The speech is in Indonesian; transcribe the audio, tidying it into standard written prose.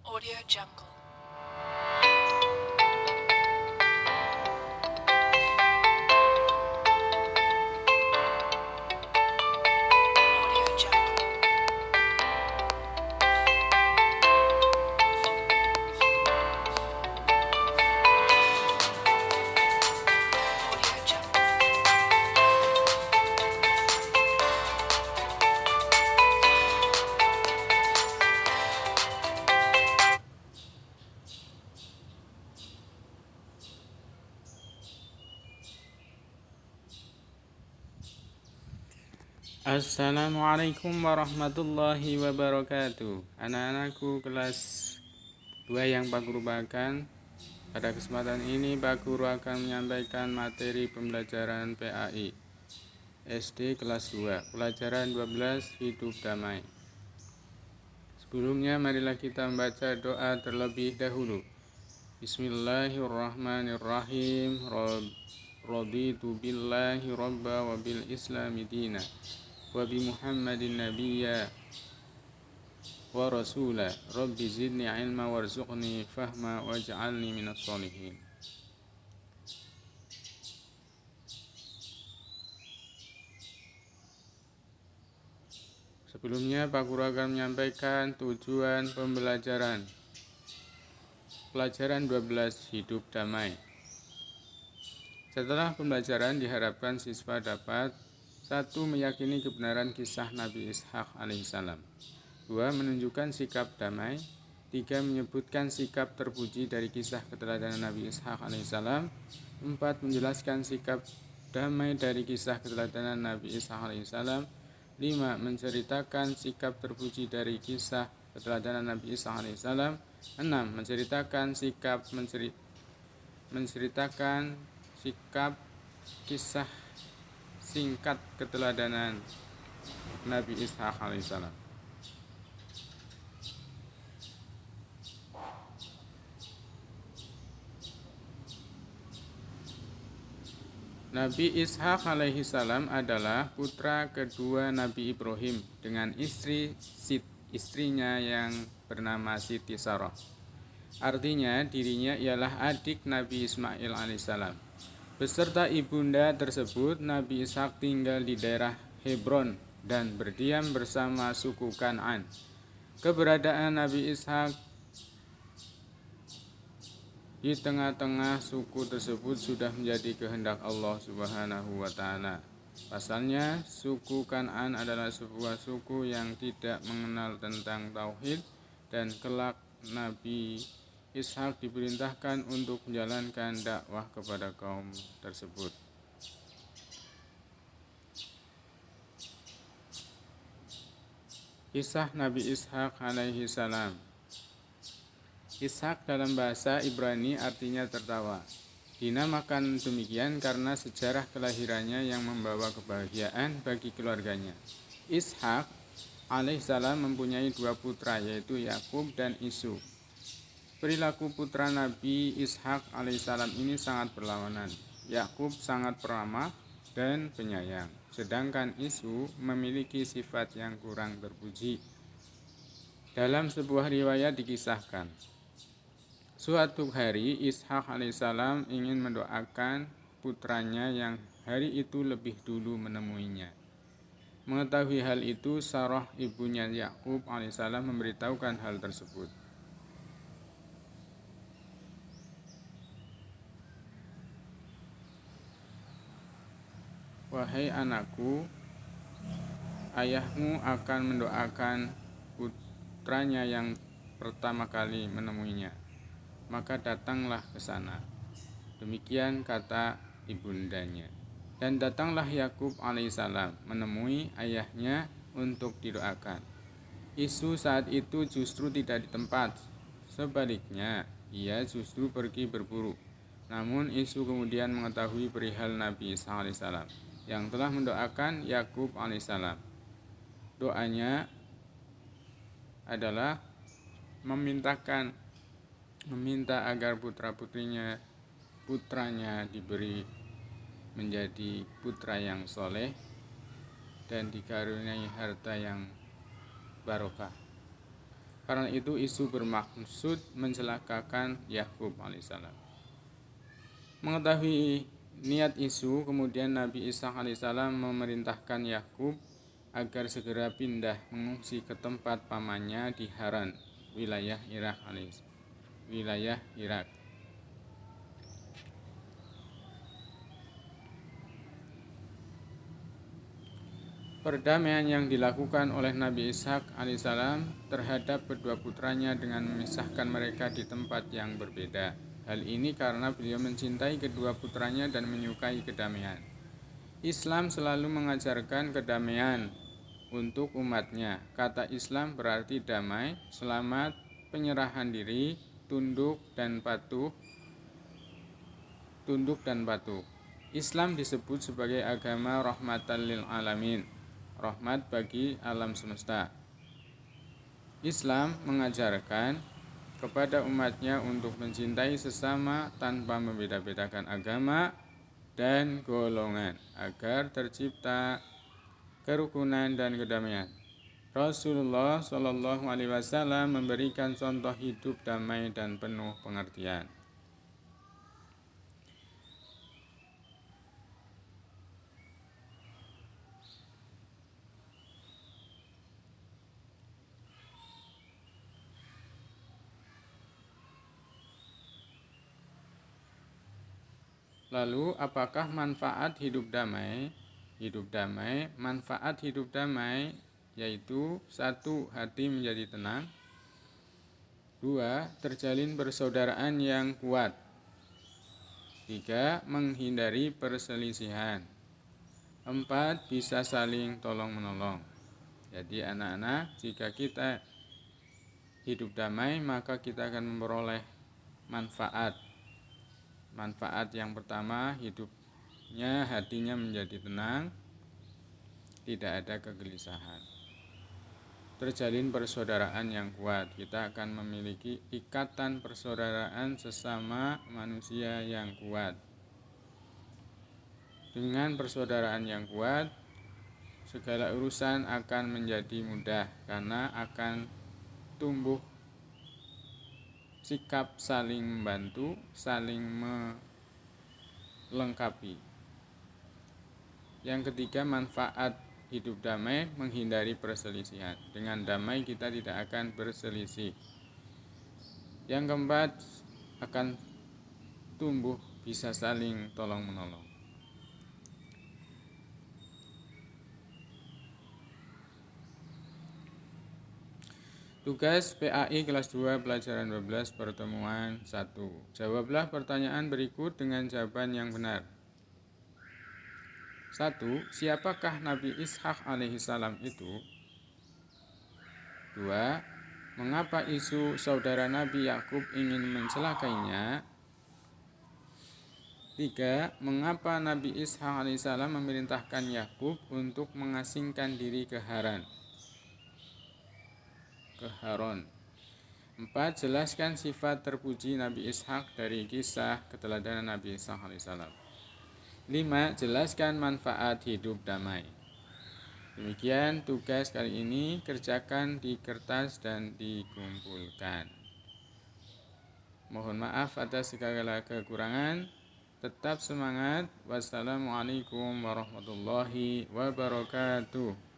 Audio Jungle. Audio Jungle. Audio Jungle. Assalamualaikum warahmatullahi wabarakatuh. Anak-anakku kelas 2 yang Pak Guru bahkan, pada kesempatan ini Pak Guru akan menyampaikan materi pembelajaran PAI SD kelas 2, pelajaran 12 Hidup Damai. Sebelumnya marilah kita membaca doa terlebih dahulu. Bismillahirrahmanirrahim. Raditu billahi rabba wa bil islami dina wa bi Muhammadin nabiyya wa rasula rabbi zidni ilma warzuqni fahma waj'alni minas sholihin. Sebelumnya Pak Guru akan menyampaikan tujuan pembelajaran pelajaran 12 Hidup Damai. Setelah pembelajaran diharapkan siswa dapat 1. Meyakini kebenaran kisah Nabi Ishak alaihissalam. 2. Menunjukkan sikap damai. 3. Menyebutkan sikap terpuji dari kisah keteladanan Nabi Ishak alaihissalam. 4. Menjelaskan sikap damai dari kisah keteladanan Nabi Ishak alaihissalam. 5. Menceritakan sikap terpuji dari kisah keteladanan Nabi Ishak alaihissalam. 6. Menceritakan sikap kisah singkat keteladanan Nabi Ishak alaihissalam. Nabi Ishak alaihissalam adalah putra kedua Nabi Ibrahim dengan istrinya yang bernama Siti Sarah. Artinya dirinya ialah adik Nabi Ismail alaihissalam. Beserta ibunda tersebut, Nabi Ishak tinggal di daerah Hebron dan berdiam bersama suku Kan'an. Keberadaan Nabi Ishak di tengah-tengah suku tersebut sudah menjadi kehendak Allah Subhanahu wa Ta'ala. Pasalnya, suku Kan'an adalah sebuah suku yang tidak mengenal tentang tauhid, dan kelak Nabi Ishak diperintahkan untuk menjalankan dakwah kepada kaum tersebut. Kisah Nabi Ishak alaihi salam. Ishak dalam bahasa Ibrani artinya tertawa. Dinamakan demikian karena sejarah kelahirannya yang membawa kebahagiaan bagi keluarganya. Ishak alaihissalam mempunyai 2 putra, yaitu Yakub dan Isu. Perilaku putra Nabi Ishak alaihissalam ini sangat berlawanan. Yakub sangat peramah dan penyayang, sedangkan Isu memiliki sifat yang kurang terpuji. Dalam sebuah riwayat dikisahkan, suatu hari Ishak alaihissalam ingin mendoakan putranya yang hari itu lebih dulu menemuinya. Mengetahui hal itu, Sarah ibunya Yakub alaihissalam memberitahukan hal tersebut. Wahai anakku, ayahmu akan mendoakan putranya yang pertama kali menemuinya. Maka datanglah ke sana. Demikian kata ibundanya. Dan datanglah Yakub alaihissalam menemui ayahnya untuk didoakan. Isu saat itu justru tidak di tempat. Sebaliknya, ia justru pergi berburu. Namun Isu kemudian mengetahui perihal Nabi Isa alaihissalam yang telah mendoakan Yakub alaihissalam. Doanya adalah meminta agar putranya diberi menjadi putra yang soleh dan dikaruniai harta yang barokah. Karena itu isu bermaksud mencelakakan Yakub alaihissalam. Mengetahui niat isu, kemudian Nabi Ishak alaihissalam memerintahkan Yakub agar segera pindah mengungsi ke tempat pamannya di Haran, wilayah Irak. Perdamaian yang dilakukan oleh Nabi Ishak alaihissalam terhadap kedua putranya dengan memisahkan mereka di tempat yang berbeda. Hal ini karena beliau mencintai kedua putranya dan menyukai kedamaian. Islam selalu mengajarkan kedamaian untuk umatnya. Kata Islam berarti damai, selamat, penyerahan diri, tunduk dan patuh. Islam disebut sebagai agama rahmatan lil alamin, rahmat bagi alam semesta. Islam mengajarkan kepada umatnya untuk mencintai sesama tanpa membeda-bedakan agama dan golongan agar tercipta kerukunan dan kedamaian. Rasulullah Shallallahu Alaihi Wasallam memberikan contoh hidup damai dan penuh pengertian. Lalu, apakah manfaat hidup damai? Manfaat hidup damai yaitu 1. Hati menjadi tenang. 2. Terjalin persaudaraan yang kuat. 3. Menghindari perselisihan. 4. Bisa saling tolong-menolong. Jadi anak-anak, jika kita hidup damai, maka kita akan memperoleh manfaat. Manfaat yang pertama, hidupnya, hatinya menjadi tenang, tidak ada kegelisahan. Terjalin persaudaraan yang kuat, kita akan memiliki ikatan persaudaraan sesama manusia yang kuat. Dengan persaudaraan yang kuat, segala urusan akan menjadi mudah karena akan tumbuh sikap saling membantu, saling melengkapi. Yang ketiga, manfaat hidup damai, menghindari perselisihan. Dengan damai kita tidak akan berselisih. Yang keempat, akan tumbuh bisa saling tolong-menolong. Tugas PAI kelas 2 pelajaran 12 pertemuan 1. Jawablah pertanyaan berikut dengan jawaban yang benar. 1. Siapakah Nabi Ishak alaihissalam itu? 2. Mengapa isu saudara Nabi Yakub ingin mencelakainya? 3. Mengapa Nabi Ishak alaihissalam memerintahkan Yakub untuk mengasingkan diri ke Haran? 4. Jelaskan sifat terpuji Nabi Ishak dari kisah keteladanan Nabi Ishak alaihissalam. 5. Jelaskan manfaat hidup damai. Demikian tugas kali ini, kerjakan di kertas dan dikumpulkan. Mohon maaf atas segala kekurangan. Tetap semangat. Wassalamualaikum warahmatullahi wabarakatuh.